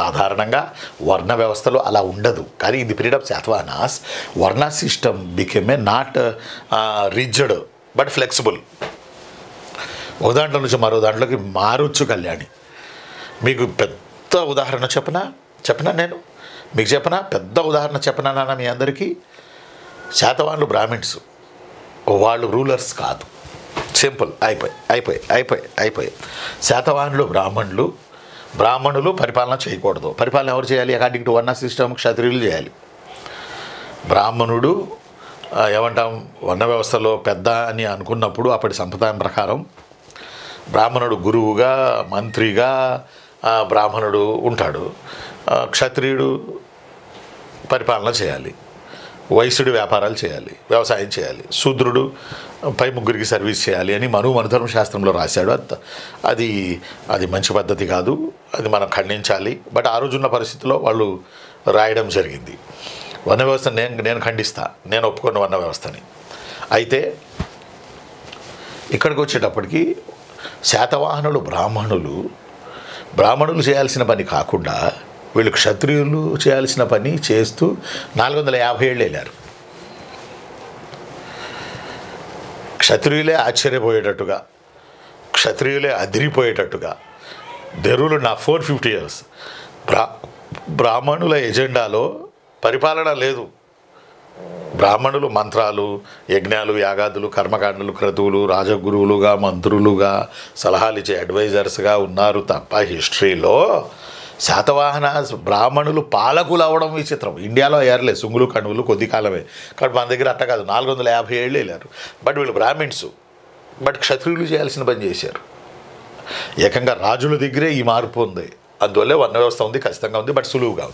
సాధారణంగా వర్ణ వ్యవస్థలో అలా ఉండదు. కానీ in the period of Satavahanas varna system became a not rigid but flexible. ఒక దాంట్లో నుంచి మరో దాంట్లోకి మారొచ్చు కళ్యాణి. మీకు పెద్ద ఉదాహరణ చెప్పనా నేను మీకు పెద్ద ఉదాహరణ చెప్పనా నాన్న మీ అందరికీ? శాతవాహనులు బ్రాహ్మిన్స్, వాళ్ళు రూలర్స్ కాదు. సింపుల్, అయిపోయి. శాతవాహనులు బ్రాహ్మణులు పరిపాలన చేయకూడదు. పరిపాలన ఎవరు చేయాలి? అకార్డింగ్ టు వర్ణ సిస్టమ్ క్షత్రియులు చేయాలి. బ్రాహ్మణుడు ఏమంటాం, వర్ణ వ్యవస్థలో పెద్ద అని అనుకున్నప్పుడు అప్పటి సంప్రదాయం ప్రకారం బ్రాహ్మణుడు గురువుగా, మంత్రిగా బ్రాహ్మణుడు ఉంటాడు. క్షత్రియుడు పరిపాలన చేయాలి, వైశ్యుడు వ్యాపారాలు చేయాలి, వ్యవసాయం చేయాలి, శూద్రుడు పై ముగ్గురికి సర్వీస్ చేయాలి అని మనుధర్మ శాస్త్రంలో రాశాడు. అది మంచి పద్ధతి కాదు, అది మనం ఖండించాలి. బట్ ఆ రోజున్న పరిస్థితుల్లో వాళ్ళు రాయడం జరిగింది. వర్ణ వ్యవస్థ నేను ఖండిస్తా, నేను ఒప్పుకున్న వర్ణ వ్యవస్థని. అయితే ఇక్కడికి వచ్చేటప్పటికి శాతవాహనులు బ్రాహ్మణులు చేయాల్సిన పని కాకుండా వీళ్ళు క్షత్రియులు చేయాల్సిన పని చేస్తూ 450 ఏళ్ళు వెళ్ళారు. క్షత్రియులే ఆశ్చర్యపోయేటట్టుగా, క్షత్రియులే అదిరిపోయేటట్టుగా దెరువులు 450 years బ్రాహ్మణుల ఎజెండాలో పరిపాలన లేదు. బ్రాహ్మణులు మంత్రాలు, యజ్ఞాలు, యాగాదులు, కర్మకాండలు, క్రతువులు, రాజగురువులుగా, మంత్రులుగా, సలహాలు ఇచ్చే అడ్వైజర్స్గా ఉన్నారు తప్ప హిస్టరీలో శాతవాహన బ్రాహ్మణులు పాలకులు అవ్వడం విచిత్రం. ఇండియాలో అయ్యారులే సుంగులు కణువులు కొద్ది కాలమే, కాబట్టి మన దగ్గర అట్ట కాదు. 450 ఏళ్ళు వెళ్ళారు. బట్ వీళ్ళు బ్రాహ్మిన్స్, బట్ క్షత్రియులు చేయాల్సిన పని చేశారు. ఏకంగా రాజుల దగ్గరే ఈ మార్పు ఉంది. అందువల్లే వర్ణ వ్యవస్థ ఉంది, ఖచ్చితంగా ఉంది, బట్ సులువుగా ఉంది.